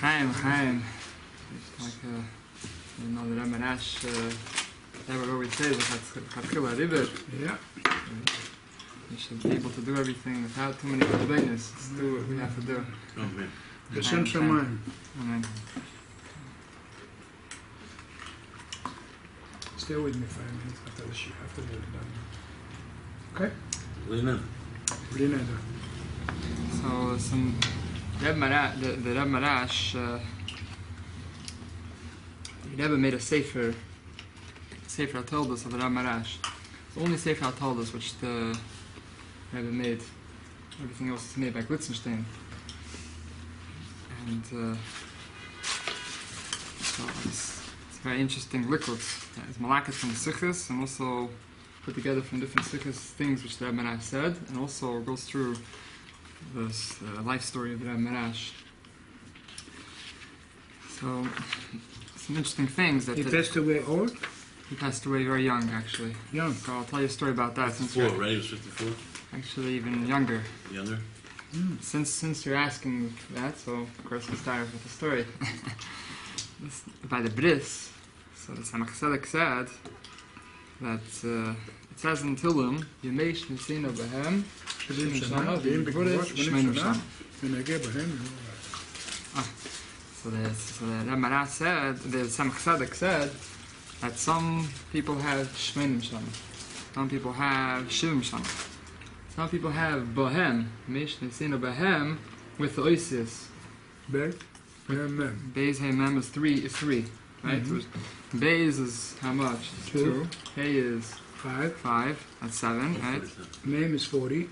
Chaim. Like, you know, the Rebbe Maharash, that would always say, yeah. You should be able to do everything without too many complaints. Just do what we have to do. Amen. B'Shem Shamayim. Amen. Stay with me 5 minutes after the shiur, after we're done. Okay? B'li neder. So, some Rebbe Maharash, the Rebbe Maharash, the Rebbe made a sefer HaToldos of the Rebbe Maharash. It's the only sefer HaToldos which the Rebbe made. Everything else is made by Glitzenstein. And so it's a very interesting liquid. It's malakis from the Sikhs and also put together from different Sikhs things which the Rebbe Maharash said, and also goes through this life story of the Rebbe Maharash. So some interesting things that He passed away old? he passed away very young, actually. Young. So I'll tell you a story about that. 54, right? He was 54? Actually, even younger. Younger? Since you're asking that, so of course we'll start with the story. By the bris, so the Samach Tzedek said that it says in Tilum, Yemesh Nisina Behem, Shemim Shana, Shemim Shana. V'nageh b'hem. So the Rebbe Maharash said, the Samach Tzedek said that some people have Shmenim Shana, some people have Shivim Shana. Some people have Bohem, Mish Nisina Behem, with the Oasis. Bet? Mem. Beis Hey Mem is three, right? Beis is how much? 2. Hey is 5. That's 7, right? Mem is 40.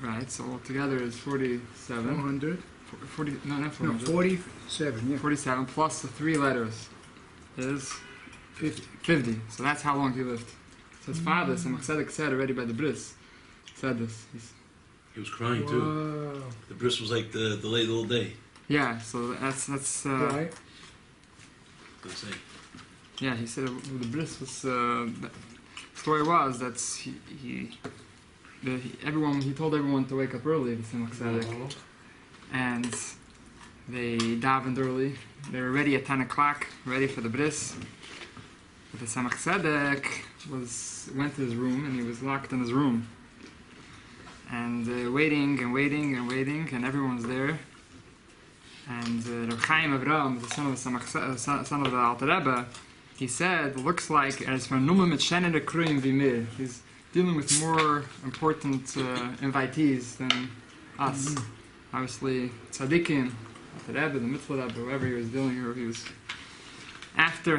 Right, so altogether is 47. 400. 40, no, not No, 400. 47, yeah. 47 plus the 3 letters is 50. So that's how long he lived. So his father, Samach Tzedek, said already by the bris, said this. He was crying too. Wow. The bris was like the late old day. Yeah, so that's Right. Let's say. yeah, he said the bris was the story was that he told everyone to wake up early, the Samach Tzedek, and they davened early. They were ready at 10 o'clock, ready for the bris. But the Samach Tzedek went to his room, and he was locked in his room. And waiting, and everyone's there. And Rebbe Avraham, the son of the Alter Rebbe, he said, looks like as for Numim mit Shener Kruyim Vimir. He's dealing with more important invitees than us. Obviously, Tzadikim, Alter Rebbe, the Mitzvah Rebbe, whoever he was dealing with, he was after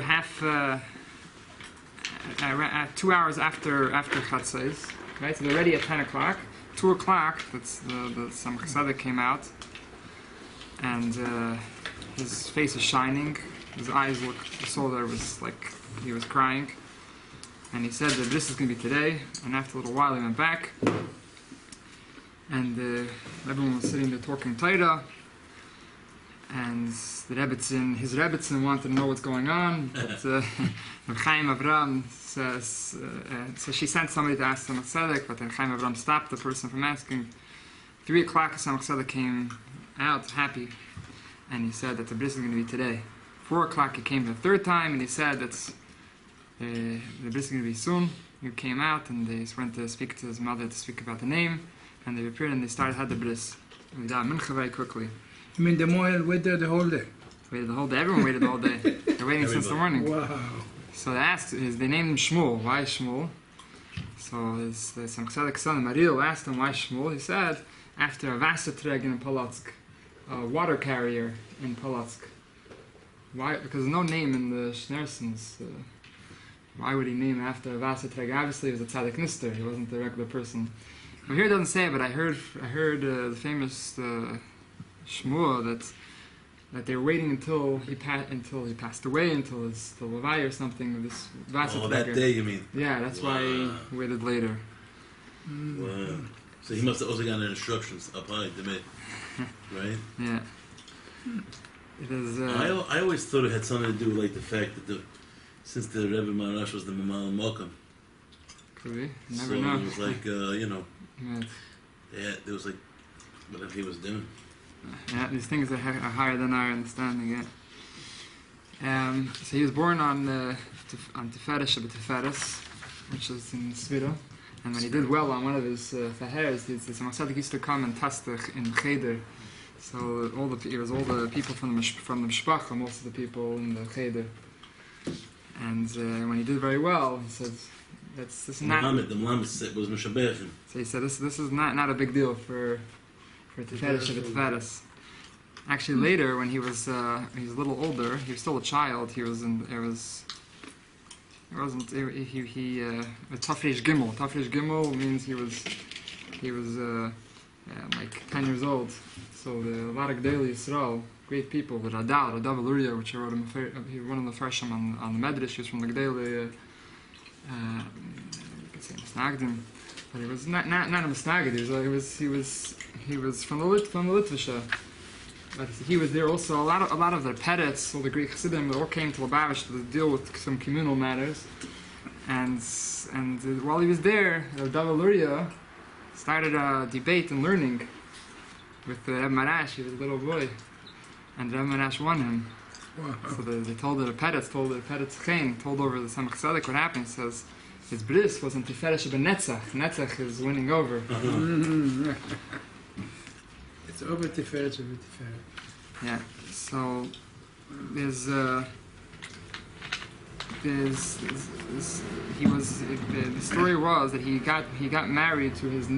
2 hours after Chatzos, right? So they're ready at 10 o'clock. 2 o'clock, that's the Samach Tzedek came out, and his face is shining. His eyes looked, you saw there was like he was crying, and he said that this is going to be today. And after a little while, he went back, and everyone was sitting there talking Torah, and his Rebbetzin wanted to know what's going on, but Chaim Avraham says, so she sent somebody to ask Samach Tzedek, but then Chaim Avraham stopped the person from asking. 3 o'clock, Samach Tzedek came out happy, and he said that the bris is going to be today. 4 o'clock, he came the 3rd time, and he said that the bris is going to be soon. He came out, and they went to speak to his mother to speak about the name, and they appeared, and they had the bris. And we died mincha very quickly. I mean, the Moel waited the whole day. Waited the whole day. Everyone waited the whole day. They're waiting since the morning. Wow. So they asked, they named him Shmuel. Why Shmuel? So the Samach Tzedek's son, Maril, asked him why Shmuel. He said, after a Wasserträger in Polotsk, a water carrier in Polotsk. Why? Because there's no name in the Schneersons. Why would he name after a Wasserträger? Obviously, he was a tzaddik nister. He wasn't a regular person. But here it doesn't say it, but I heard the famous Shmuel that they were waiting until he passed away, until his Levai or something. This Wasserträger. Oh, that day you mean? Yeah, that's why he waited later. Wow. So he must have also gotten instructions up high to me, right? Yeah. It is. I always thought it had something to do with like the fact that since the Rebbe Maharash was the Mamal Malkam. Could be. Never So know. it was like, Yeah. there was like whatever he was doing. Yeah, these things are higher than our understanding. Yeah. So he was born on Tiferet Shabbat which is in Svira. And when he did well on one of his Faheres, the Tzemach used to come and tastach in Cheder. So it was all the people from the Mishpacha, most of the people in the Cheder. And when he did very well, he said, this is not... The Muhammad was Mishabechim. So he said, this is not a big deal for Tiferet Shabbat. Actually, later, when he was a little older, he was still a child, he was Tafresh Gimel. Tafresh Gimel means he was like 10 years old. So a lot of Gdei Yisrael, great people, the Radav Luria, which I wrote him, one of the first on the Medrash, he was from the Gdei, you could say Misnagdim, but he was not a Misnagid. He was from the Litvisha. But he was there also. A lot of the Peretz, all the Greek Chassidim, all came to Lubavitch to deal with some communal matters. And while he was there, Rebbe Luria started a debate and learning with Rebbe Maharash. He was a little boy, and Rebbe Maharash won him. Wow. So they told the Peretz Chaim, told over the Samach Tzedek what happened. He says his bris was in Tiferet Sheben Netzach. Netzach is winning over. It's over Tiferet Sheben Tiferet. Yeah, so the story was that he got married to his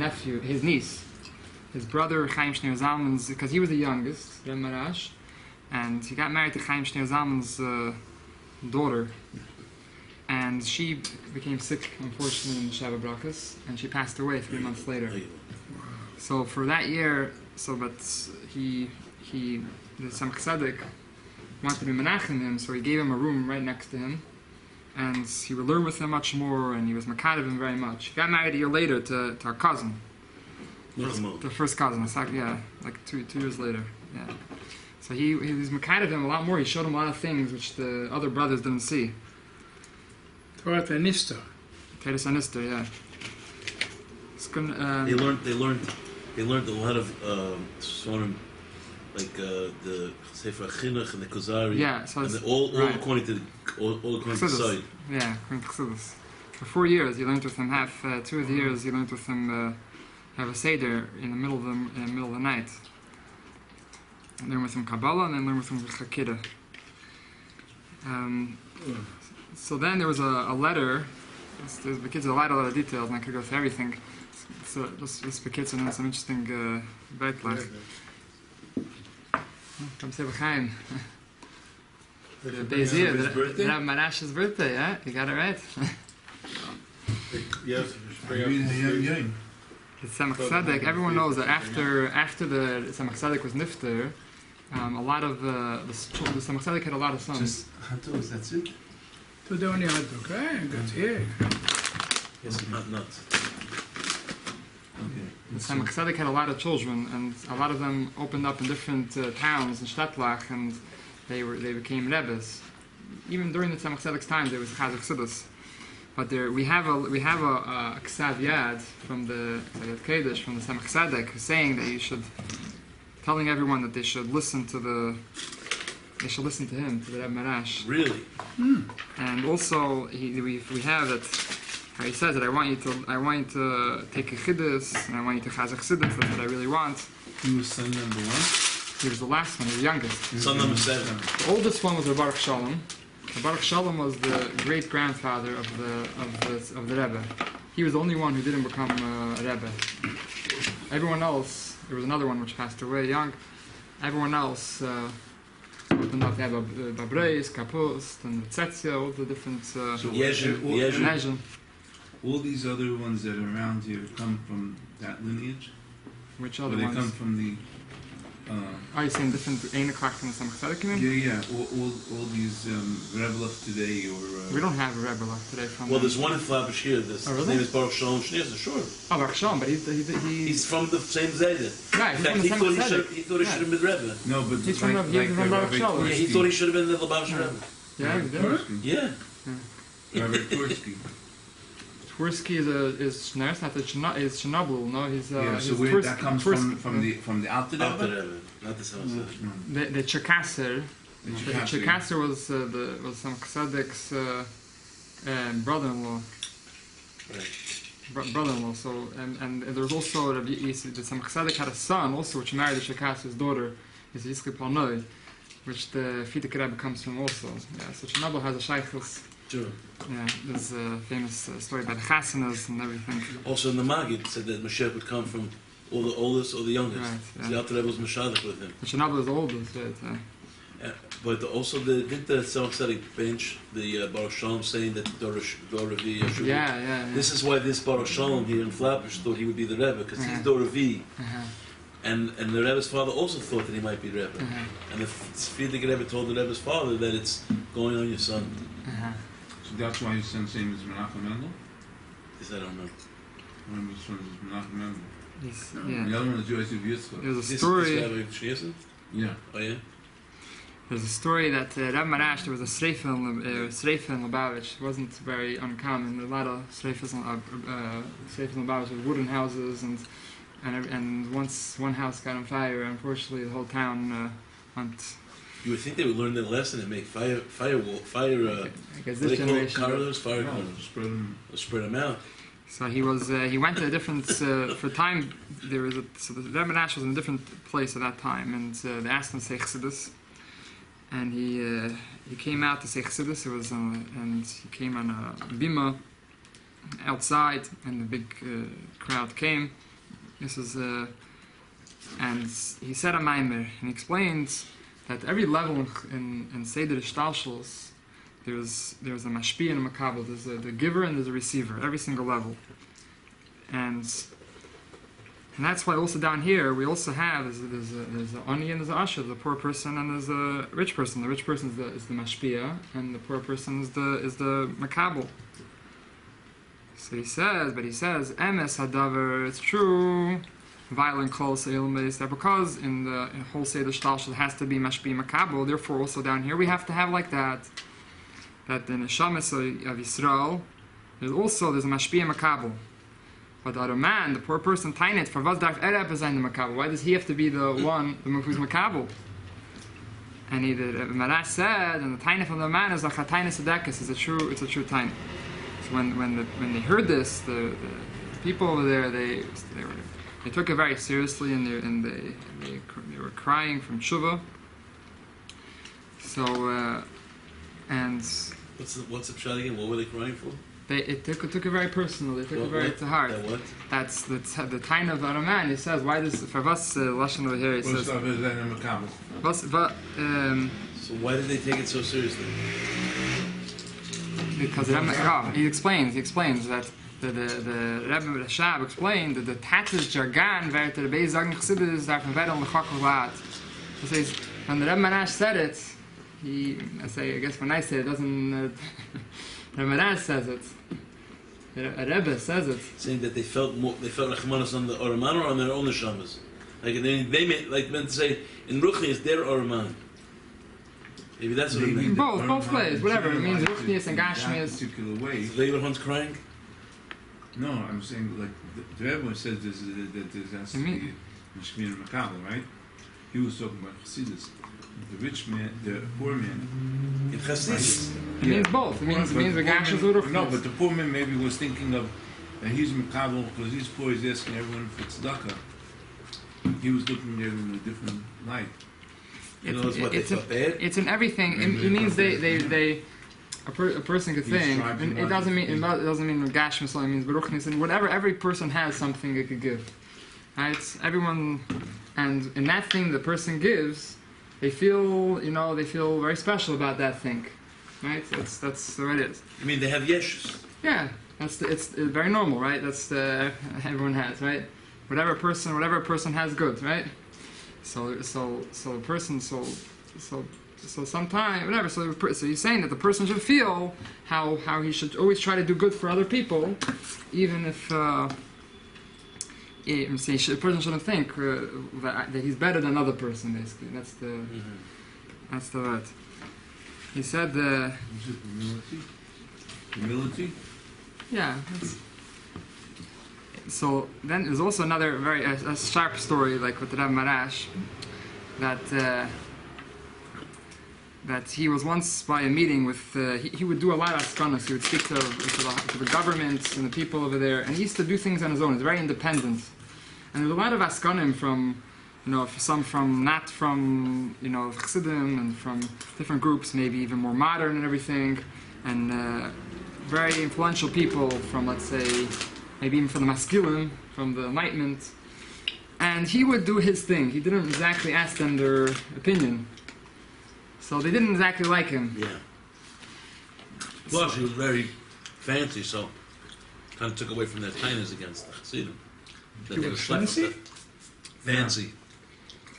niece, his brother Chaim Shneur Zalman's, because he was the youngest, Rebbe Maharash, and he got married to Chaim Shneur Zalman's daughter, and she became sick, unfortunately, in the Shabbat Brachas, and she passed away 3 months later. So for that year, the Samach Tzedek wanted to be menachem him, so he gave him a room right next to him, and he would learn with him much more, and he was makadev him very much. He got married a year later to our cousin, the first cousin, like two years later. Yeah, so he was makadev him a lot more. He showed him a lot of things which the other brothers didn't see. Torah Nistar. Teres Anistar, yeah. They learned a lot of sort of like the Sefer Chinuch and the Kuzari. Yeah, so and all according to the side. Yeah, according to Chassidus. For 4 years, he learned with him. 2 of the years, he learned with him have a seder in the middle of the night. And learn with him Kabbalah, and then learn with him Chakira. So then there was a letter. The kids had a lot of details, and I could go through everything. So this the kids and some interesting beitlach. Come say B'chaim. Today's here, Rebbe Maharash's birthday, yeah? You got it right. Yes. The Samach Tzedek, everyone knows that after the Samach Tzedek was nifter, a lot of the Samach Tzedek had a lot of sons. Just Hatos, that's it? Today only okay, good here. Yes, not nuts. Okay. The Samach Tzedek had a lot of children, and a lot of them opened up in different towns in Shtetlach, and they became Rebbes. Even during the Samach Tzedek's time, there was Chazak Chassidus. But we have a Ksav Yad from the Kodesh, from the Samach Tzedek, who's saying that you should, telling everyone that they should listen to him, to the Rebbe Maharash. Really? And also we have that. He says that I want you to take a chiddush, and I want you to chazak chiddush. That's what I really want. He was son number 1? He was the last one. He was the youngest. Son number 7. The oldest one was the Baruch Shalom. The Baruch Shalom was the great grandfather of the Rebbe. He was the only one who didn't become a Rebbe. Everyone else, there was another one which passed away young. Everyone else opened up. They had Babreis, Kapust, and Tzetzia, all the different. Yezhin. All these other ones that are around here come from that lineage? Which Or other they ones? come from the... Are you saying different Einakach from the Samach Tzedek? Yeah. All these Rebbe of today, or... We don't have a Rebbe like today from. Well, there's one in Flavish here. His name is Baruch Shalom Schneerson, sure. Oh, Baruch Shalom, but He's from the same Zayda. Right, In fact, he thought he should have been Rebbe. No, but He's from Baruch Shalom. Yeah, he thought he should have been the Lubavitch Rebbe. Yeah, he did. Yeah. Rabbi Tursky. Tversky is Shneres, not is Chernobyl. No, he's so where that comes from the Alter Alter Rebbe? Rebbe, not the Samachsadik. The Cherkasser. The Cherkasser. Cherkasser was some Chassadik's brother-in-law. Right. Brother-in-law. So and there was also the some Chassadik had a son also, which married the Cherkasser's daughter, is Yitzchak Parnoi, which the Fidik Rebbe comes from also. Yeah, so Chernobyl has a shaykhus. Sure. Yeah, there's a famous story about the Chassinas and everything. Also in the Maggid said that Mashiach would come from all the oldest or the youngest. Right, yeah. So the Alter Rebbe was Mashadik with him. Chernobyl is the oldest, right? But also didn't the Samachsadik bench the Baruch Shalom saying that Doravi Yashuv? Yeah. This is why this Baruch Shalom here in Flatbush thought he would be the Rebbe, because he's Doravi. And the Rebbe's father also thought that he might be Rebbe. And the Frierdiker Rebbe told the Rebbe's father that it's going on your son. So that's why his son's name is Menachem Mendel? This I don't know. One of his sons is Menachem Mendel. Yeah. The other one is Yosef Yitzchak. There's a story. This Rabbi Shneerson? Yeah. Oh yeah? There's a story that Rebbe Maharash, there was a Sreifa in Lubavitch. It wasn't very uncommon. There were a lot of Sreifas in Lubavitch with wooden houses, and once one house got on fire, unfortunately the whole town went. You would think they would learn their lesson and make fire. I guess this generation. Corridors, fire corridors. Spread them out. So he went to a different, for time, so the Rebbe Maharash was in a different place at that time, and they asked him to say Chassidus, and he came out to say Chassidus, and he came on a bima outside, and the big crowd came. This is, and he said a maimer, and he explained that every level in Seder Shtalshus, there's a mashpi and a makabel. There's the giver and there's a receiver. Every single level, and that's why also down here we also have there's a ani and there's a asher, the poor person and there's a rich person. The rich person is the mashpia and the poor person is the makabel. So he says emes hadaver. It's true. Violent calls that because in the whole Seder Shtalshus has to be mashpi makabel. Therefore, also down here we have to have like that. That in the Shamas of Yisrael, there's a mashpi makabel. But the other man, the poor person, tainet for was darf represent the makabel. Why does he have to be the one who's makabel? And the Maharash said, and the tainet of the man is like a tainet sedekis. It's a true tainet. So when they heard this, the people over there they took it very seriously, and they were crying from tshuva. So and what's the pshat again? What were they crying for? They took it very personal. They took it very to heart. That what? That's the time of our man. He says, why does for us lashon over here? He says, so why did they take it so seriously? Because he explains that the Rebbe Rashab explained that the tatzes jargon where the Rebbe sagen Chassidus darf werden lechakovat. He says when the Rebbe Maharash said it, I guess when I say it doesn't. The Rebbe Maharash says it. A Rebbe says it. Saying that they felt Rachmanas on the Oraman or on their own neshamas. Like they meant to say in Ruchni is their Oraman. Maybe that's what it means. Both ways, whatever. It means Ruchnius and Gashmius. Particular way. So the Abraham's crying? No, I'm saying like the Rebbe says there's has to be Mashmir and Makabel, right? He was talking about Chassidus. The rich man, the poor man. In Chassidus. It means both. It means Gashmius or Ruchnius. No, but the poor man maybe was thinking of that he's Makabel because he's poor. He's asking everyone for tzedakah. He was looking at it in a different light. It's in everything. It means a person could think. It doesn't mean Gashmius. It means Baruchnis and whatever. Every person has something it could give. Right? Everyone, and in that thing the person gives, they feel very special about that thing. Right? That's the way it is. I mean, they have yeshus. Yeah, it's very normal, right? That's everyone has, right? Whatever a person has, good, right? So a person so sometime whatever. So he's saying that the person should feel how he should always try to do good for other people, even if the person shouldn't think that he's better than another person. Basically, that's the word. He said humility. Yeah. So then there's also another very a sharp story, like with the Rebbe Maharash, that he was once by a meeting with, he would do a lot of askanas. He would speak to the governments and the people over there, and he used to do things on his own. He's very independent. And there's a lot of askanim from, some from, not from, Chassidim, and from different groups, maybe even more modern and everything, and very influential people from, let's say, maybe even from the Maskilim, from the Enlightenment. And he would do his thing. He didn't exactly ask them their opinion. So they didn't exactly like him. Yeah. Plus, he was very fancy, so kind of took away from their kindness against the Chassidim. He was fancy? Fancy.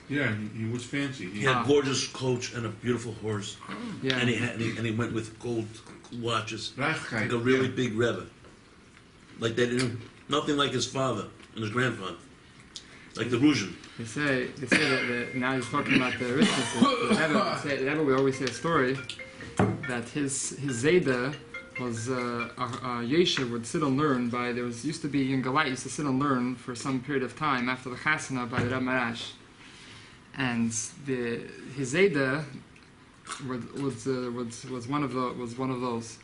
Yeah, he was fancy. He had gorgeous coach and a beautiful horse. Yeah. And he went with gold watches. Like a Like really big Rebbe. Like they didn't, nothing like his father and his grandfather. Like the Ruzhin. They say that now he's talking about the richness. The Rebbe would always say a story that his Zayda was a Yeshiva would sit and learn by, used to be in Galat, used to sit and learn for some period of time after the Chasana by the Rebbe Maharash. And his Zayda was one of those.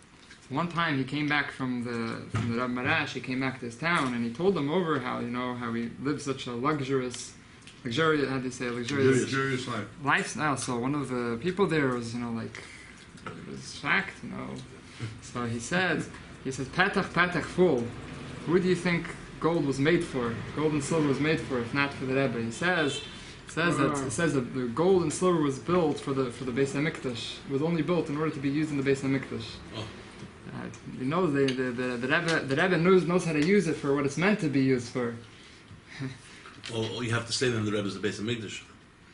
One time he came back from the Rebbe Maharash, he came back to his town and he told them over how he lived such a luxurious lifestyle. So one of the people there was, was shocked, So he says, Petach, fool. Who do you think gold was made for? Gold and silver was made for, if not for the Rebbe. He says that the gold and silver was built for the Beis Hamikdash. It was only built in order to be used in the Beis Hamikdash. Oh. He knows the Rebbe knows how to use it for what it's meant to be used for. Well, you have to say then the Rebbe is the Beis Hamikdash.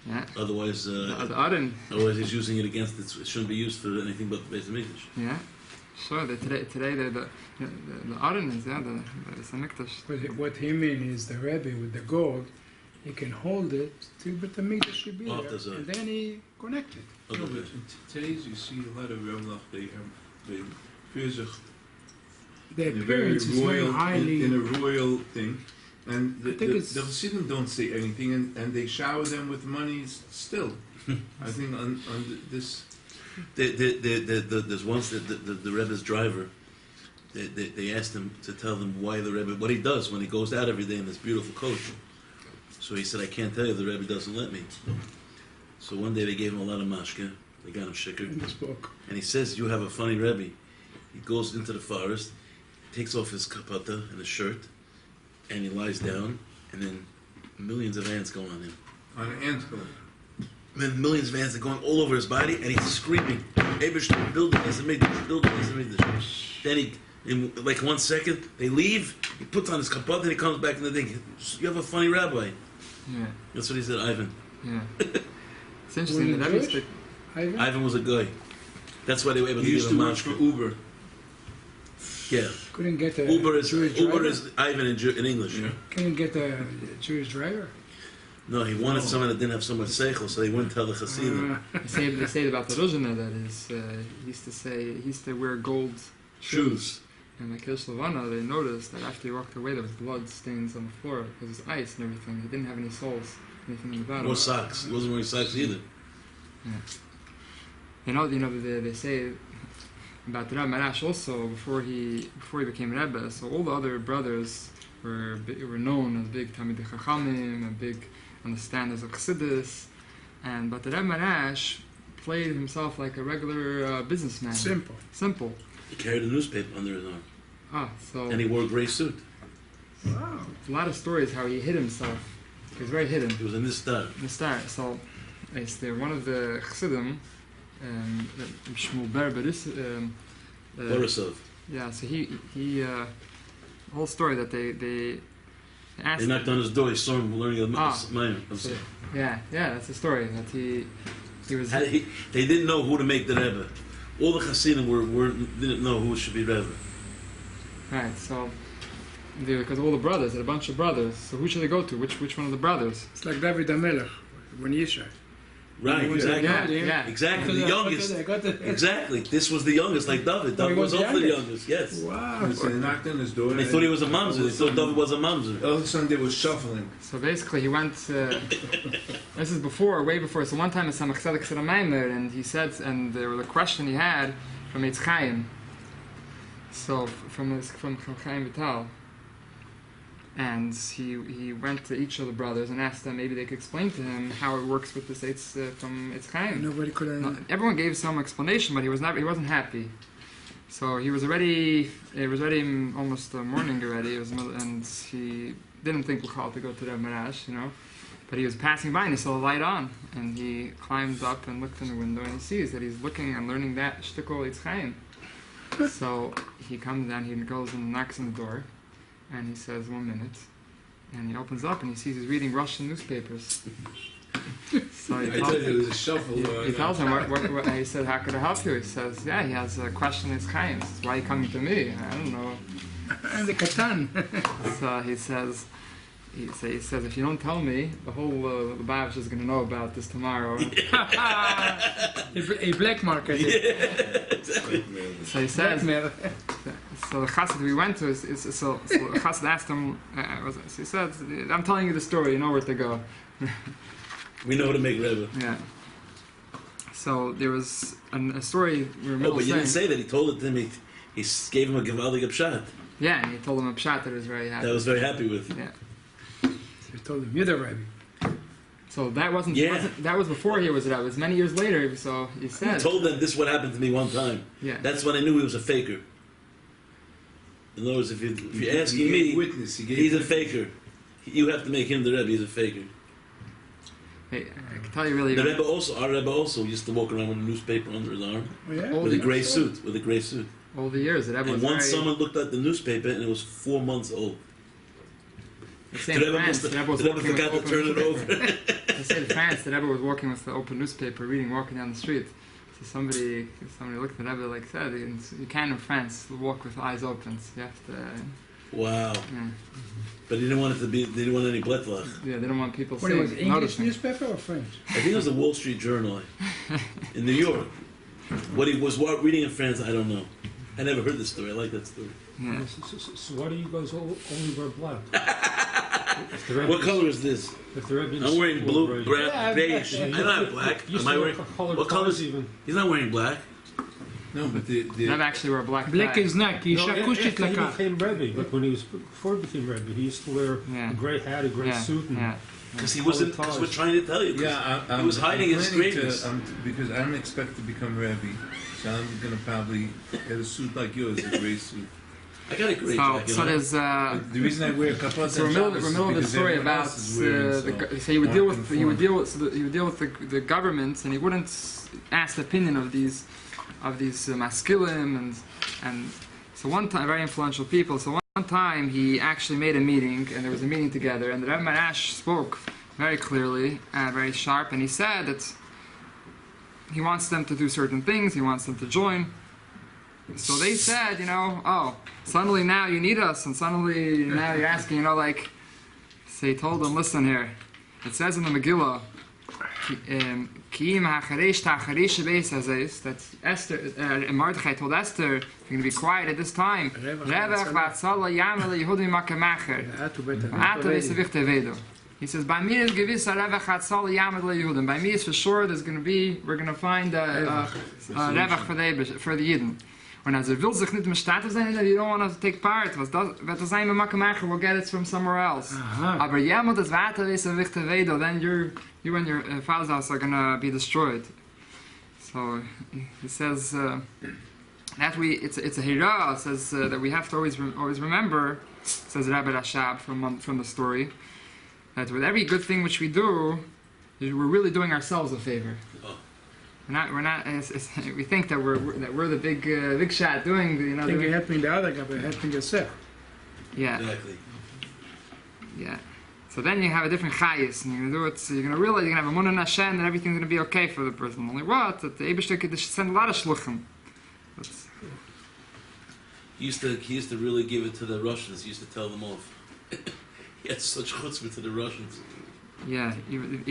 Yeah. Otherwise, otherwise he's using it against it. It shouldn't be used for anything but the Beis Hamikdash. Yeah. Sure. Today the Aron is the Beis Hamikdash. But what he means is the Rebbe with the gold, he can hold it till the Hamikdash should be there, and then he connect it. No, but today's you see a lot of Rebbe, they the appearance is very highly in a royal thing, and the Chassidim don't say anything, and they shower them with money still. I think on this. There's once the Rebbe's driver. They asked him to tell them why the Rebbe, what he does when he goes out every day in this beautiful coach. So he said, I can't tell you, the Rebbe doesn't let me. So one day they gave him a lot of mashke. They got him shikker. And he says, you have a funny Rebbe. He goes into the forest, takes off his kapata and his shirt, and he lies down, and then millions of ants go on him. On an ant hill. And then millions of ants are going all over his body, and he's screaming, Eberstein, building is a mikdash, building is a mikdash. Then he, in like 1 second, they leave, he puts on his kapata, and he comes back in the thing. You have a funny rabbi. Yeah. That's what he said, Ivan. Yeah. It's interesting. That Ivan was a guy. That's why they were able to He give used him to work for Uber. Yeah. Couldn't get a Uber is Jewish driver? Ivan in English. Yeah. Couldn't get a Jewish driver? No, he wanted someone that didn't have so much seichel, so he wouldn't tell the Hasidim. They say about the Ruzhina that is, he used to wear gold shoes. And like Slavana, they noticed that after he walked away, there was blood stains on the floor because it's ice and everything. He didn't have any soles, anything in the bottom. No socks. He wasn't wearing socks either. Yeah. They say about the Rebbe Maharash also before he became Rebbe. So all the other brothers were known as big Talmidei Chachamim and big understanders of Chassidus, but the Rebbe Maharash played himself like a regular businessman. Simple. He carried a newspaper under his arm. And he wore a gray suit. Wow. A lot of stories how he hid himself. He was very hidden. He was in this star. So, one of the Chassidim, Shmuel Borisov. Yeah, so he the whole story that they asked. They knocked on his door. He saw him learning Yeah, that's the story that he was. They didn't know who to make the Rebbe. All the Hasidim didn't know who should be Rebbe. Right, so because all the brothers, had a bunch of brothers. So who should they go to? Which one of the brothers? It's like David HaMelech when Yishai. Right, exactly. Yeah. Exactly, the youngest. Exactly. This was the youngest, like David. David was also the youngest, yes. Wow. So they knocked on his door. They thought he was a mamzer. They thought David was a mamzer. All of a sudden they were shuffling. So basically, he went. This is way before. So one time, a Samach Tzedek said a Maimer, and he said, and there was a question he had from Eitz Chaim. So from Chaim Vital, and he went to each of the brothers and asked them maybe they could explain to him how it works with this from Eitz Chaim. Nobody could. Everyone gave some explanation, but he wasn't happy. So he was already. It was already almost morning already. And he didn't think we'll call to go to Rebbe Maharash, But he was passing by and he saw the light on, and he climbed up and looked in the window and he sees that he's looking and learning that shtikol Eitz Chaim. So he comes down, he goes and knocks on the door, and he says, 1 minute. And he opens up and he sees he's reading Russian newspapers. So he tells him, what, he said, how could I help you? He says, yeah, he has a question in his Chaim. Why are you coming to me? I don't know. And the katan. So he says, if you don't tell me, the whole Lubavitch is going to know about this tomorrow. A black market. Yeah, exactly. So he says, so the chassid we went to, so the chassid asked him, he said, I'm telling you the story, you know where to go. We know how to make Rebbe. Yeah. So there was a story we were but you didn't say that. He told it to him. He gave him a Gevaldig pshat. Yeah, and he told him a pshat that he was very happy. That was very happy with. Yeah. He told him, you're the Rebbe. So that wasn't, Yeah. that was before he was Rebbe. It was many years later. So he said. He told them this is what happened to me one time. Yeah. That's when I knew he was a faker. In other words, if you're asking me, he's a faker. You have to make him the Rebbe. He's a faker. Hey, I can tell you really. Our Rebbe also used to walk around with a newspaper under his arm, Yeah? with a gray suit. All the years that Rebbe was And once very, someone looked at the newspaper and it was 4 months old. They say in France, the Rebbe was walking forgot with to turn it open over. They say in France, the Rebbe was walking with the open newspaper, walking down the street. So somebody looked at the Rebbe like said, you can't in France walk with eyes open. So you have to. Wow. Yeah. But he didn't want it to be. They didn't want any bletlach. Yeah, they don't want people What seeing. was it, English noticing. newspaper or French? I think it was the Wall Street Journal in New York. What he was reading in France, I don't know. I never heard this story. I like that story. Yeah. So why do you guys only wear black? What color is this? If the Rebbe I'm wearing blue, Yeah, beige. yeah, I don't have black. Used Am I to wearing? wear colored What color is clothes even? He's not wearing black. No, but the Rebbe actually wore a black Black tie. is neck. He No, shakushed after he like became Rebbe, like when he was before he became Rebbe, he used to wear Yeah. a grey hat, a grey suit, and Yeah. Because he wasn't. That's what we're trying to tell you. 'cause yeah, he was hiding his planning greatness. because I don't expect to become Rebbe, so I'm gonna probably get a suit like yours, a gray suit. I got a great So jacket. so there's. But the reason I wear kapot So we're middle of the story about so he would deal with the government, and he wouldn't ask the opinion of these maskilim and so one time, very influential people. So one time he actually made a meeting, and there was a meeting together, and the Rebbe Maharash spoke very clearly, very sharp, and he said that he wants them to do certain things, he wants them to join. So they said, oh, suddenly now you need us, and suddenly now you're asking, so he told them, listen here, it says in the Megillah, that Esther, and Mordechai told Esther, you're going to be quiet at this time. He says, by me is gewiss a revach hatzal yamed leYehudim. By me is for sure we're going to find a revach for the Yidden. When as will sich nicht im Status sein, you don't want to take part. Was das wird das sein mit Makamacher, we'll get it from somewhere else. Aber jemand das Vater ist a wichtig Vedo, then you and your father's house are going to be destroyed. So he says that it's a hira. Says that we have to always remember. Says Rabbi Rashab from the story that with every good thing which we do, we're really doing ourselves a favor. We're not. We think that we're the big shot doing the. I think you're helping the other guy, but you're helping yourself. Yeah. Exactly. Yeah. So then you have a different chayis, and you're gonna do it. So you're gonna realize you're gonna have a munah Hashem, and everything's gonna be okay for the person. Only what? That the Eibishter could send a lot of shluchim. He used to really give it to the Russians. He used to tell them off. He had such chutzpah to the Russians. Yeah,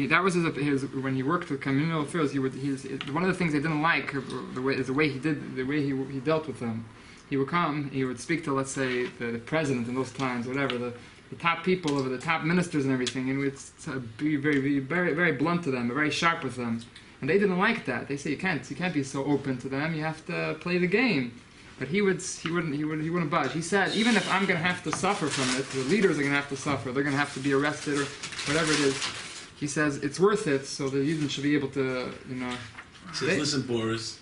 that was his when he worked with communal affairs. One of the things they didn't like the way he dealt with them. He would come, he would speak to, let's say, the president in those times, whatever, the top people over the top ministers and everything, and he would be very blunt to them, very sharp with them, and they didn't like that. They say you can't be so open to them. You have to play the game. But he wouldn't budge. He said, even if I'm going to have to suffer from it, the leaders are going to have to suffer. They're going to have to be arrested or whatever it is. He says it's worth it, so the Yidden should be able to, He says, listen, Boris,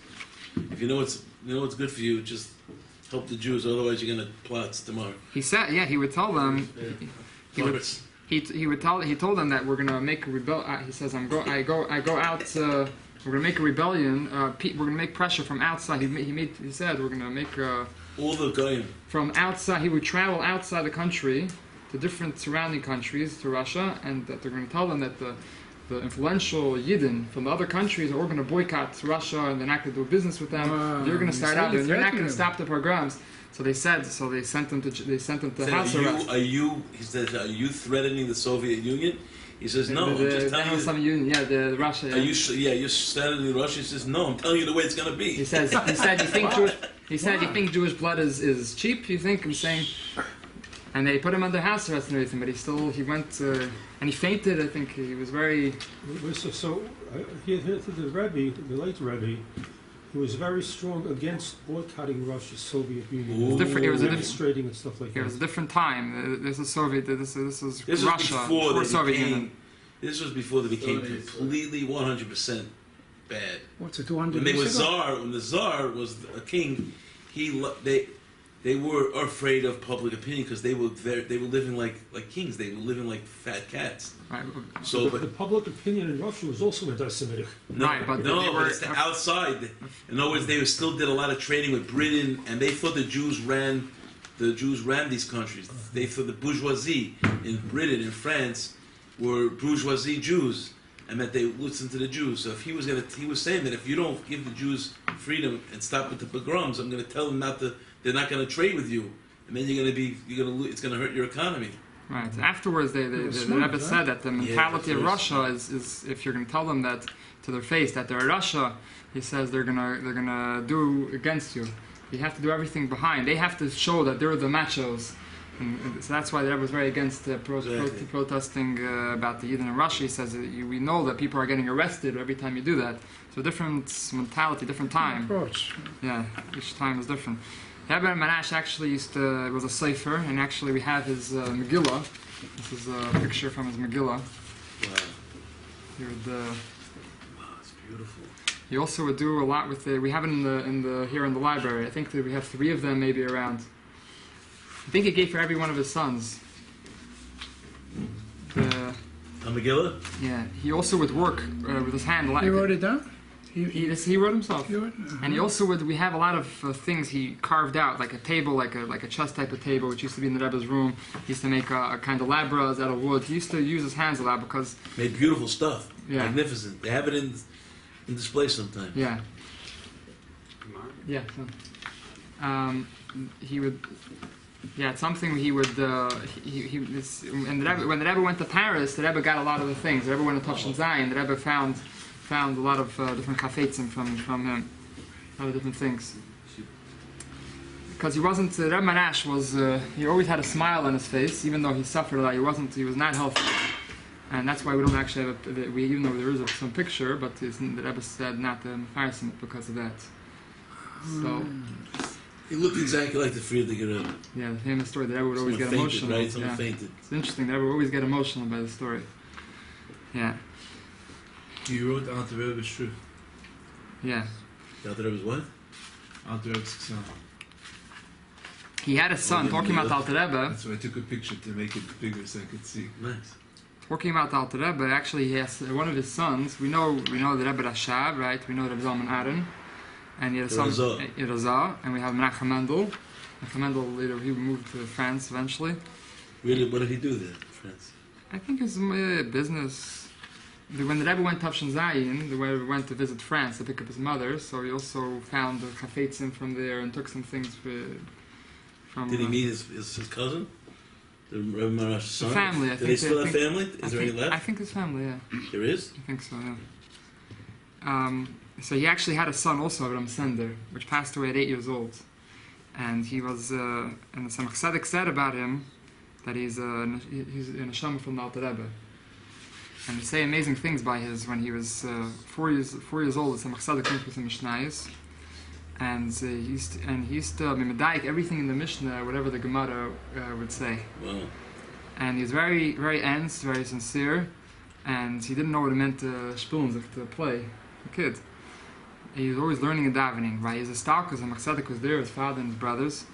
if you know what's good for you, just help the Jews. Otherwise, you're going to plot tomorrow. He said, he would tell them. He told them that we're going to make a rebellion. He says, I go out. We're going to make a rebellion. We're going to make pressure from outside. He said we're going to make all the goyim from outside. He would travel outside the country to different surrounding countries to Russia, and that they're going to tell them that the influential Yidden from the other countries are going to boycott Russia, and they're not going to do business with them. They're going to start out there, and they're not going to stop the pogroms. So they sent them to house arrest. He says, are you threatening the Soviet Union? He says, no, I'm just telling you. The Russia. Yeah. You're threatening Russia. He says, no, I'm telling you the way it's going to be. He said, you think Jewish blood is cheap? You think? I'm saying. And they put him under house arrest and everything, but he went and he fainted. I think he was very. So he had the Rebbe, the late Rebbe. He was very strong against boycotting Russia's Soviet Union. It was different. It was demonstrating and stuff like that. It was a different time. This is Soviet. This is Russia. Before Soviet Union. This was before they became completely 100% bad. What's it? 200 when they years were ago? Tsar, when the Tsar was a king, they were afraid of public opinion because they were living like kings. They were living like fat cats. Right. So the public opinion in Russia was also anti-Semitic. But it's the outside. In other words, they still did a lot of trading with Britain, and they thought the Jews ran these countries. They thought the bourgeoisie in Britain and France were bourgeoisie Jews, and that they listened to the Jews. So if he was saying that if you don't give the Jews freedom and stop with the pogroms, I'm going to tell them they're not going to trade with you, and then it's going to hurt your economy. Right. Afterwards, the Rebbe said that the mentality of Russia is if you're going to tell them that to their face that they're Russia, he says they're gonna do against you. You have to do everything behind. They have to show that they're the machos. And so that's why the Rebbe was very against protesting about the Yidden in Russia. He says we know that people are getting arrested every time you do that. So different mentality, different time. Approach. Yeah, each time is different. Rebbe Maharash actually was a sefer, and actually we have his Megillah. This is a picture from his Megillah. Wow. It's beautiful. He also would do a lot with we have it here in the library. I think that we have 3 of them maybe around. I think he gave for every one of his sons. A Megillah? Yeah. He also would work with his hand. He wrote it down? He wrote himself. And he also we have a lot of things he carved out, like a table, like a chest type of table, which used to be in the Rebbe's room. He used to make a kind of labras out of wood. He used to use his hands a lot because... Made beautiful stuff. Yeah. Magnificent. They have it in display sometimes. Yeah. Yeah. So, he would... Yeah, it's something he would... when the Rebbe went to Paris, the Rebbe got a lot of the things. The Rebbe went to Tafshin Zayin. The Rebbe found a lot of different kafetzim from him, a lot of different things. Because he wasn't, Rebbe Maharash was, he always had a smile on his face, even though he suffered a lot. He was not healthy, and that's why we don't actually have even though there is some picture, but the Rebbe said not to emphasize it because of that. So he looked exactly like the Friedrich Rebbe. Yeah, the famous story. The Rebbe would always get emotional. Right? Someone fainted. It's interesting. The Rebbe would always get emotional by the story. Yeah. You wrote Alter Rebbe's truth. Yeah. Alter Rebbe's what? Alter Rebbe's son. He had a son, talking about Alter Rebbe. That's why I took a picture to make it bigger so I could see. Nice. Talking about Alter Rebbe, actually he has one of his sons. We know the Rebbe Rashab, right? We know Rebbe Zalman Aaron. And he had a son, Razah, and we have Menachem Mendel. Menachem Mendel later he moved to France eventually. Really, what did he do there in France? I think his business. When the Rebbe went to Tafshin Zayin, the Rebbe went to visit France to pick up his mother, so he also found the chafetzim from there and took some things from... Did he meet his cousin? The Rebbe Maharash's son? Family, I Do think. they still have family? Is there any left? I think his family, yeah. There is? I think so, yeah. So he actually had a son also, Avraham Sender, which passed away at 8 years old. And he was, and the Samach Tzedek said about him that he's a neshama from the Alter Rebbe. And they say amazing things by his, when he was 4 years old, the Samach Tzedek came with the Mishnayos. And he used to be medayik everything in the Mishnah, whatever the Gemara would say. Wow. And he was very, very ernst, very sincere, and he didn't know what it meant to spielen, to play, a kid. He was always learning and davening. Right? He was a stalker, the Machsadik was there, his father and his brothers,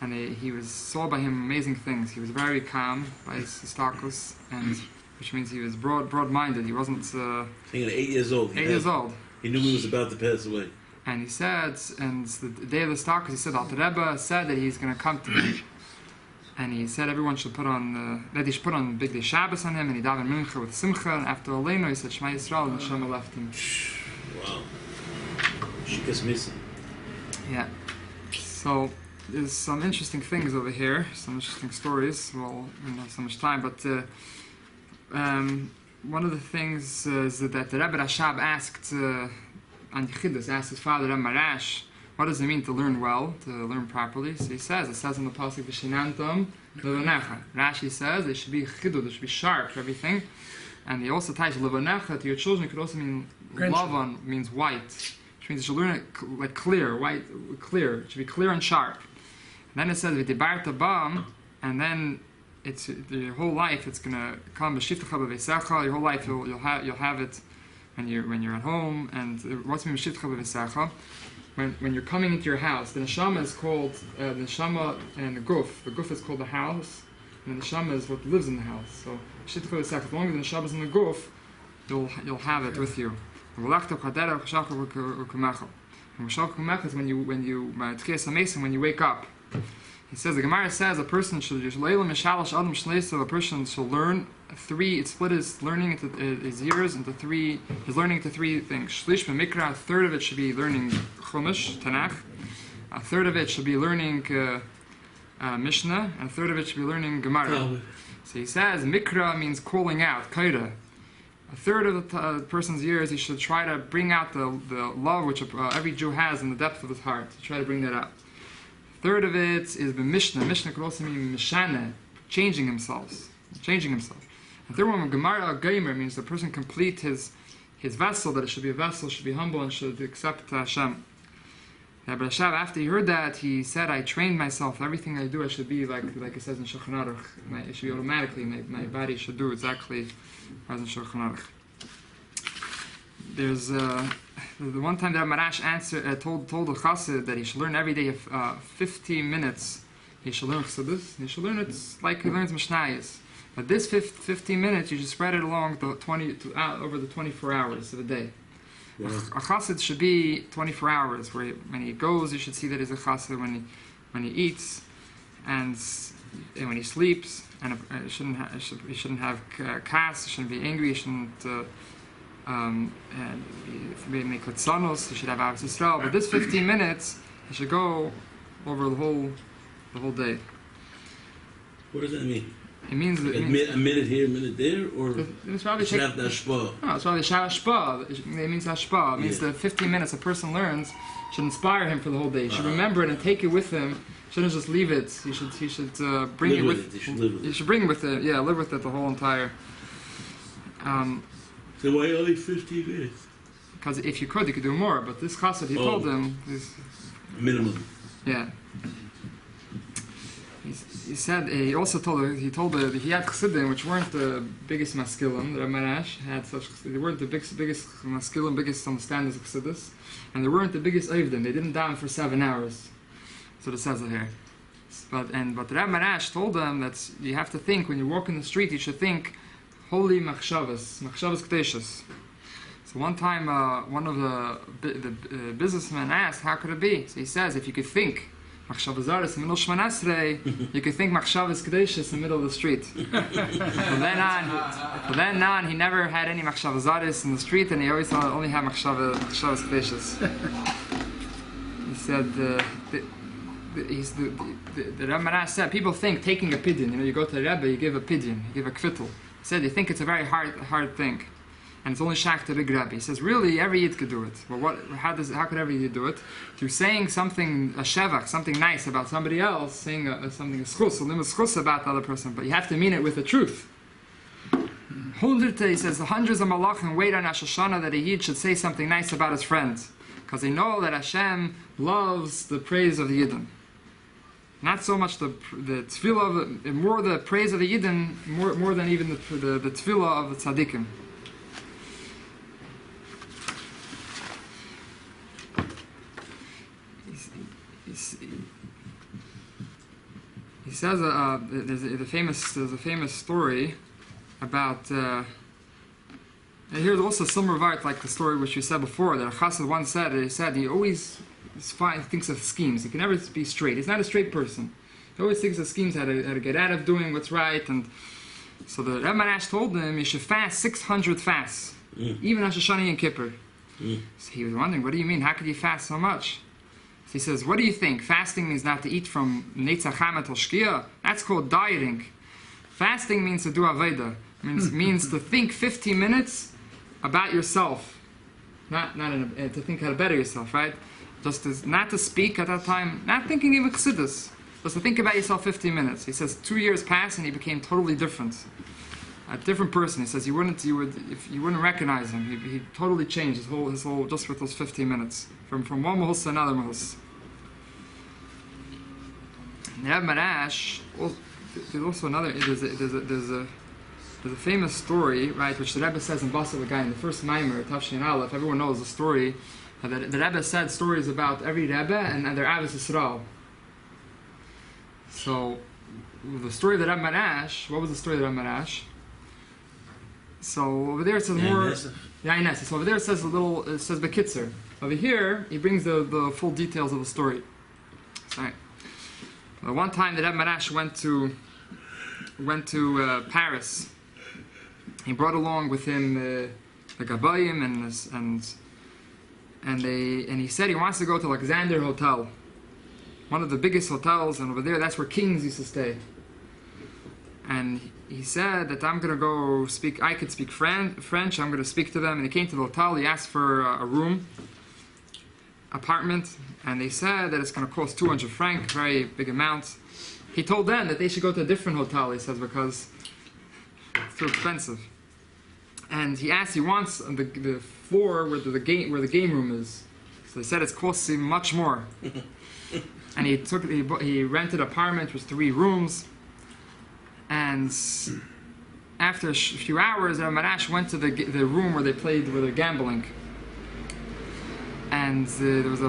and he saw by him amazing things. He was very calm by his stalkers, and which means he was broad-minded. He wasn't. I think at 8 years old. 8 years old. He knew he was about to pass away. And he said, and the day of the stalkers, he said, Alter Rebbe said that he's going to come to me. And he said everyone should put on, that he should put on big day Shabbos on him, and he davened mincha with simcha, and after Aleinu he said Shema Yisrael, and Neshama left him. Wow. Shikas missing. Yeah. So, there's some interesting things over here, some interesting stories. Well, we don't have so much time, but one of the things is that the Rebbe Rashab asked, on Yechidus, asked his father, Rebbe Maharash, what does it mean to learn well, to learn properly? So it says in the pasuk, V'shinantam levanecha. Rashi says it should be chidud, it should be sharp, everything. And he also ties levanecha to your children. It could also mean lavan, means white, which means you should learn it like clear, white, clear. It should be clear and sharp. And then it says v'dibarta bam, and then it's your whole life. It's gonna come b'shivtecha b'veisecha. Your whole life you'll have it when you're at home. And what's mean b'shivtecha b'veisecha? When you're coming into your house, the neshama is called the neshama, and the guf. The guf is called the house, and the neshama is what lives in the house. So as long as the neshama is in the guf, you'll have it with you. And is when you wake up. He says, the Gemara says a person should learn three. It split his learning into his years into three. His learning into three things. Shlish b'mikra. A third of it should be learning Chumash, Tanakh. A third of it should be learning Mishnah, and a third of it should be learning Gemara. So he says, Mikra means calling out, Kaira. A third of the person's years, he should try to bring out the love which every Jew has in the depth of his heart. To try to bring that out. A third of it is the Mishnah. Mishnah could also mean Mishana, changing himself. And third one, Gemara Geimer, means the person complete his vessel, that it should be a vessel, should be humble, and should accept Hashem. Rebbe Rashab, after he heard that, he said, I trained myself. Everything I do, I should be like it says in Shulchan Aruch. It should be automatically. My body should do exactly as in Shulchan Aruch. There's the one time that Maharash told the Chassid that he should learn every day 15 minutes. He should learn Chassidus. He should learn it like he learns Mishnayos. But this 15 minutes, you should spread it along over the 24 hours of the day. Yeah. A chassid should be 24 hours. When he goes, you should see that he's a chassid. When he eats, and when he sleeps, and he shouldn't have kas. He shouldn't be angry. He shouldn't make litzanos. He should have avos Yisrael. But this 15 minutes, he should go over the whole day. What does that mean? It means a minute here, a minute there, or it's probably not the hashpah. No, it's probably hashpah. It means hashpah. It means the 15 minutes a person learns should inspire him for the whole day. He should remember it and take it with him. Shouldn't just leave it. He should bring it with. He should bring it with it. Yeah, live with it the whole entire. So why only 15 minutes? Because if you could do more. But this chassid, he told him this minimum. Yeah. He also told he had chassidim which weren't the biggest maskilim. The Rebbe Maharash had such. They weren't the biggest maskilim, biggest understanders of chassidus, and they weren't the biggest oivdim. They didn't daven for 7 hours. So it says it here. But the Rebbe Maharash told them that you have to think when you walk in the street. You should think holy machshavas kedeshus. So one time, one of the businessmen asked, "How could it be?" So he says, "If you could think." Machshavas Zaris in the middle of Shemon Esrei, you could think Machshavas Kedeshus in the middle of the street. From then on, he never had any Machshavas Zaris in the street, and he always only had Machshavas Kedeshus. He said, the Rebbe Maharash said, people think taking a pidyon, you go to the Rebbe, you give a pidyon, you give a kvittel. He said, they think it's a very hard thing. And it's only shach to big Rebbe. He says, really, every Yid could do it. Well, how could every Yid do it? Through saying something, a shevach, something nice about somebody else, saying something, a schus about the other person, but you have to mean it with the truth. He says, the hundreds of malachim wait on Rosh Hashanah that a Yid should say something nice about his friends, because they know that Hashem loves the praise of the Yidden. Not so much the tefillah, more the praise of the Yidden, more than even the tefillah of the tzaddikim. He says there's a famous story about. And here's also some revart like the story which we said before that a chassid once said. He said he always thinks of schemes. He can never be straight. He's not a straight person. He always thinks of schemes how to get out of doing what's right. And so the Rebbe Maharash told him you should fast 600 fasts, even Rosh Hashanah and Kippur. So he was wondering, what do you mean? How could you fast so much? So he says, what do you think? Fasting means not to eat from Netzach Hamet or Shkia? That's called dieting. Fasting means to do Aveda. Means to think 15 minutes about yourself. Not to think how to better yourself, right? Not to speak at that time, not thinking even chassidus. Just to think about yourself 15 minutes. He says 2 years passed and he became totally different. A different person. He says you wouldn't recognize him. He totally changed his whole just with those 15 minutes. From one mahus to another mahus. Rebbe Maharash, there's also another, there's a famous story, right, which the Rebbe says in Basa V'Gai, in the first Maimer, Tafshin Aleph, everyone knows the story, that the Rebbe said stories about every Rebbe and their Avis Yisrael. So, the story of the Rebbe Maharash, what was the story of the Rebbe Maharash? So, over there it says more... Yeah, so over there it says it says Bekitzer. Over here, he brings the full details of the story. Sorry. One time the Rebbe Maharash went to Paris. He brought along with him the Gabayim and he said he wants to go to Alexander Hotel, one of the biggest hotels, and over there that's where kings used to stay. And he said that I'm going to go speak. I could speak French. I'm going to speak to them. And he came to the hotel. He asked for a room, apartment, and they said that it's going to cost 200 francs, very big amount. He told them that they should go to a different hotel. He says because it's too expensive. And he wants the floor where the game room is. So they said it's costing much more. And he rented an apartment, it was 3 rooms. And after a few hours, Rebbe Maharash went to the room where they're gambling. And there was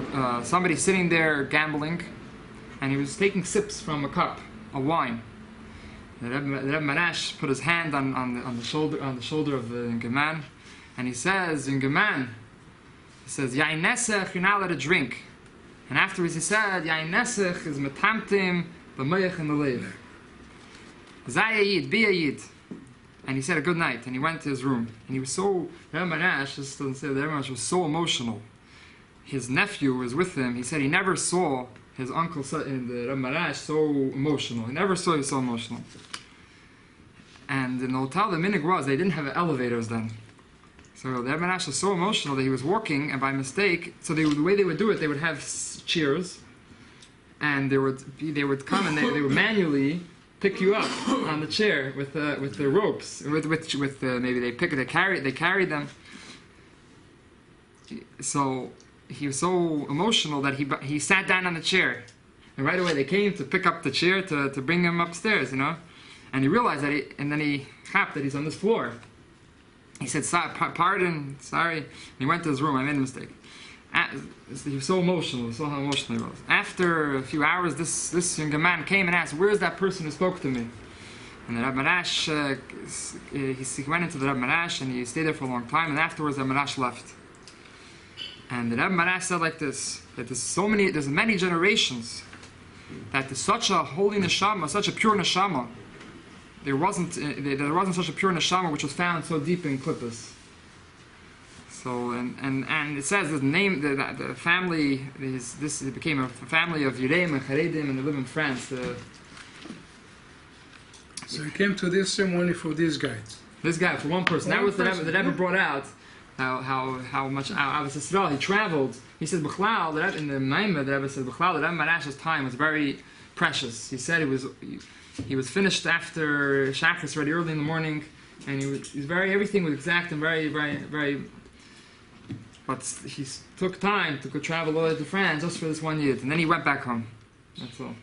somebody sitting there gambling, and he was taking sips from a cup of wine. The Rebbe Maharash put his hand on the shoulder of the Ingeman, and he says, Ingeman, Yain Nesech, you're not allowed to drink. And afterwards he said, Yain Nesech is metamtim b'mayach in the leiv. Zayayid, be a yid. And he said a good night, and he went to his room. And he was so, Rebbe Maharash, just to say, the Rebbe Maharash was so emotional. His nephew was with him. He said he never saw his uncle in the Rebbe Maharash so emotional. He never saw him so emotional. And in the hotel, the minig was, they didn't have elevators then. So the Rebbe Maharash was so emotional that he was walking, and by mistake, so the way they would do it, they would have chairs, and they would come and they would manually pick you up on the chair with the ropes, maybe they carried them. So he was so emotional that he sat down on the chair, and right away they came to pick up the chair to bring him upstairs, and he realized that then he hopped that he's on this floor. He said, "Pardon, sorry." And he went to his room. I made a mistake. He was so emotional. So how emotional he was. After a few hours, this young man came and asked, "Where's that person who spoke to me?" And the Rebbe Maharash, he went into the Rebbe Maharash and he stayed there for a long time. And afterwards, the Rebbe Maharash left. And the Rebbe Maharash said like this: that there's many generations that there's such a holy neshama, such a pure neshama. There wasn't such a pure neshama which was found so deep in Klippas. So and it says the name the family is this it became a family of Yudeim and Charedim, and they live in France. So he came to this ceremony for these guys. This guy for one person. That was the Rebbe brought out how much Abbas Yisrael he traveled. He said B'chlal that in the Maimah the Rebbe said B'chlal that Rebbe Maharash's time was very precious. He said he was finished after Shachris already early in the morning, and he was everything was exact and very. But he took time to go travel all the way to France just for this one year, and then he went back home. That's all.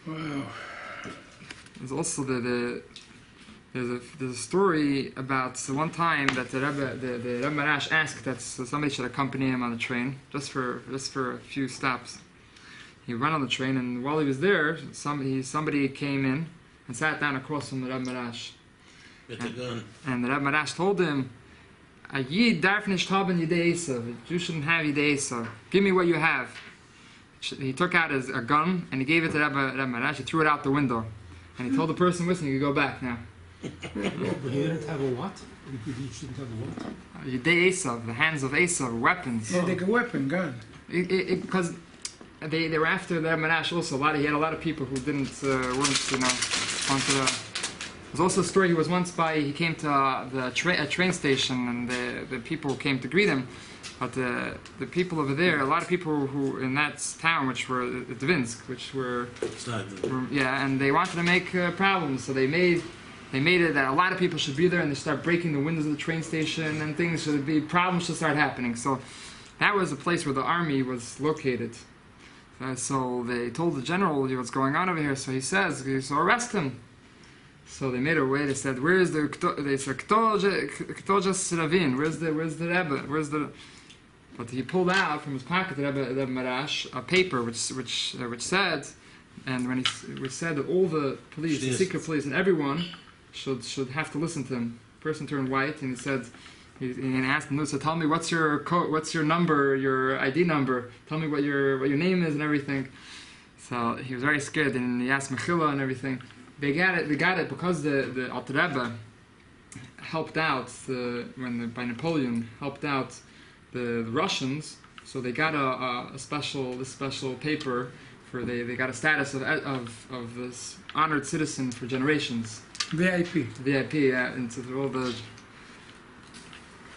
Wow. There's also there's a story about one time that the Rebbe Maharash asked that somebody should accompany him on the train just for a few stops. He went on the train, and while he was there, somebody came in and sat down across from the Rebbe Maharash. And the Rebbe Maharash told him, "A Yid darf nicht haben Yidei Esav. You shouldn't have Yidei Esav. Give me what you have." He took out a gun and he gave it to Rebbe Maharash. He threw it out the window, and he told the person with him, "You can go back now." But he didn't have a what? He shouldn't have a what? Yidei Esav, the hands of Esav, weapons. Yeah, like a weapon, gun. Because they were after the Rebbe Maharash also. He had a lot of people who weren't onto the. There's also a story. He came to a train station, and the people came to greet him. But the people over there, a lot of people who in that town, which were Dvinsk, and they wanted to make problems, so they made it that a lot of people should be there, and they start breaking the windows of the train station, and things should be problems should start happening. So that was the place where the army was located. So they told the general what's going on over here. So he says, "So arrest him." So they made a way. They said, "Where's the?" They said, "Ktojas Ravin. Where's the Rebbe? Where's the?" But he pulled out from his pocket, the Rebbe Maharash, a paper which said, and which said that all the police, the secret police, and everyone should have to listen to him. The person turned white, and he said, he asked him, "So tell me what's your number, your ID number? Tell me what your name is and everything." So he was very scared, and he asked Mechila and everything. They got it because the Alter Rebbe helped out by Napoleon helped out the Russians, so they got a special paper for they got a status of this honored citizen for generations. VIP, yeah, into all the.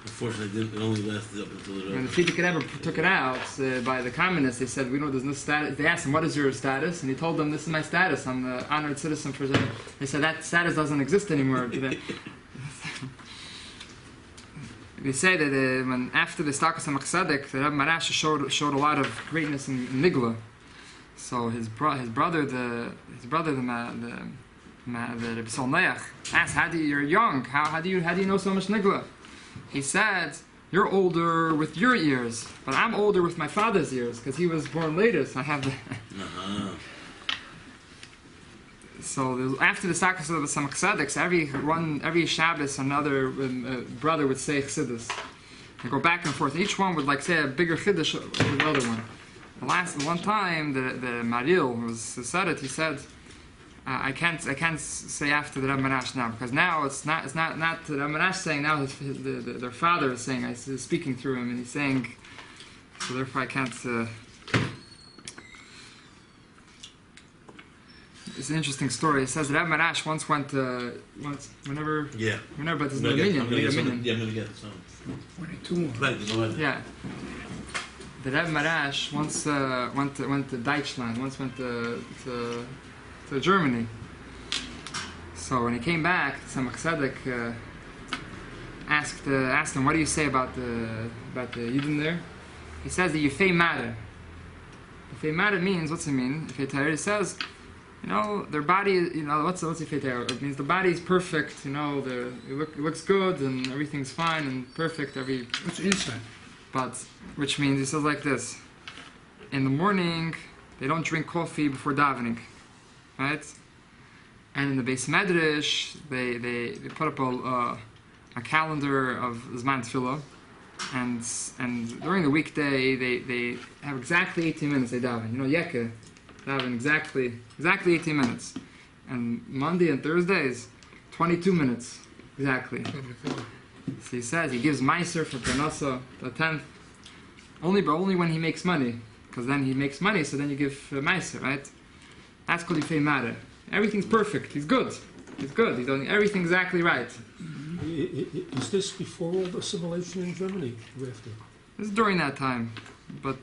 Unfortunately, it only lasted up until the. When the Frierdiker Rebbe took it out by the communists, they said, there's no status. They asked him, "What is your status?" And he told them, "This is my status. I'm the honored citizen for." They said that status doesn't exist anymore today. They say that when after the Stakas HaMachzedek, the Rebbe Maharash showed a lot of greatness in Nigla. So his brother, the Rebbe Solneach, asked, "You're young. How do you know so much Nigla?" He said, "You're older with your ears, but I'm older with my father's ears because he was born later. So I have the." So after the Stakas of the Samachzedek, every Shabbos another brother would say Chassidus. They go back and forth. Each one would say a bigger Chiddush than the other one. The one time the Maril who said it, he said, I can't say after the Rebbe Maharash now, because now it's not the Rebbe Maharash saying, now their father is saying, is speaking through him, and he's saying, so therefore I can't. It's an interesting story. It says that Rebbe Maharash once went whenever, but there's no minion. I'm gonna get some. 22. Yeah. The Rebbe Maharash once went to Deutschland. Once went to Germany. So when he came back, Tzemach Tzedek asked him, "What do you say about the Yidden there?" He says the Yefei Matter. Yefei Matter means, what's it mean? Yefei Torah says, their body, what's Yefei Torah? It means the body is perfect, it looks good and everything's fine and perfect. What's inside? But, which means, he says like this, in the morning, they don't drink coffee before davening, right? And in the Beis Medrash, they put up a calendar of Zman Tefillah, and during the weekday, they have exactly 18 minutes they daven. Yeke, daven exactly 18 minutes. And Monday and Thursdays, 22 minutes, exactly. So he says he gives meiser for Parnasa, the 10th, but only when he makes money, because then he makes money, so then you give meiser, right? That's called Yifei Mare. Everything's perfect. He's good. He's doing everything exactly right. Is this before all the assimilation in Germany? Or after? This is during that time, but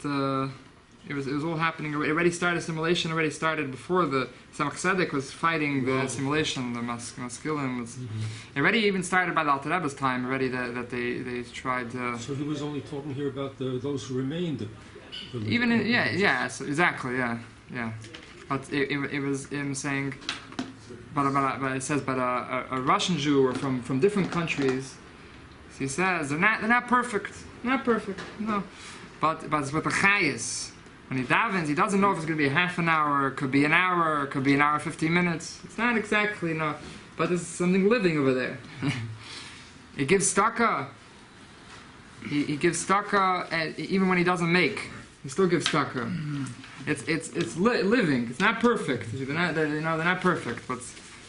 it was all happening. It already started assimilation. Already started before the Tzemach Tzedek was fighting the assimilation. The Maskilim was already even started by the Alter Rebbe's time. Already that they tried. So he was only talking here about those who remained. Even so exactly, yeah. But it was him saying. But it says, but a Russian Jew or from different countries, so he says they're not perfect, no. But it's with the chayes. When he davens, he doesn't know if it's going to be half an hour, it could be an hour, it could be an hour 15 minutes. It's not exactly but there's something living over there. He gives tzedakah. He gives tzedakah even when he doesn't make. He still gives tzedakah. It's living. It's not perfect. They're not perfect, but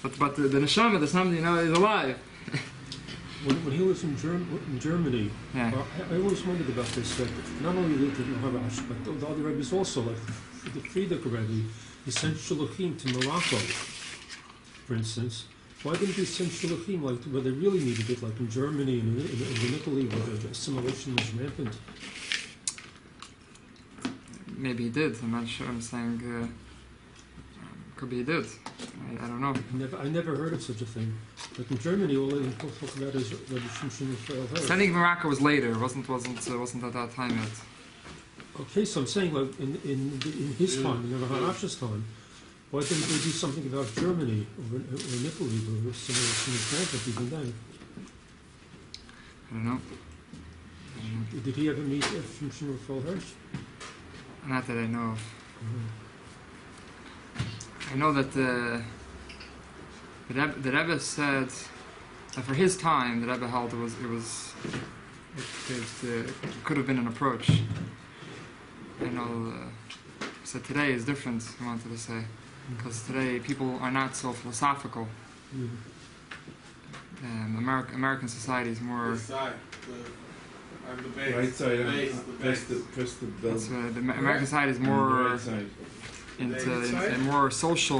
the neshama, the something is alive. When he was in Germany, yeah. I always wondered about this. That not only the Maharash, but the other rabbis also, like the Friedecker Rebbe, he sent shluchim to Morocco, for instance. Why didn't he send shluchim like where they really needed it, like in Germany and in Italy, where the assimilation was rampant? Maybe he did. I'm not sure. I'm saying could be he did. I don't know. I never heard of such a thing. Like in Germany, all they talk about is Rabbi Shimshon Raphael. Sending Morocco was later. Wasn't at that time yet. Okay, so I'm saying like in his time, in Rebbe Maharash's time, why didn't they do something about Germany or in Italy where assimilation was rampant even then? I don't know. Did he ever meet Shimshon Raphael Hirsch? Not that I know of. I know that the Rebbe said that for his time, the Rebbe held it could have been an approach. I know. So today is different. I wanted to say because today people are not so philosophical. American society is more. The right side, press the bell. The American side is more into more social,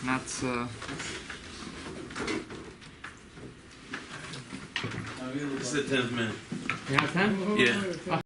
not. This is the 10th minute. You have 10? Yeah.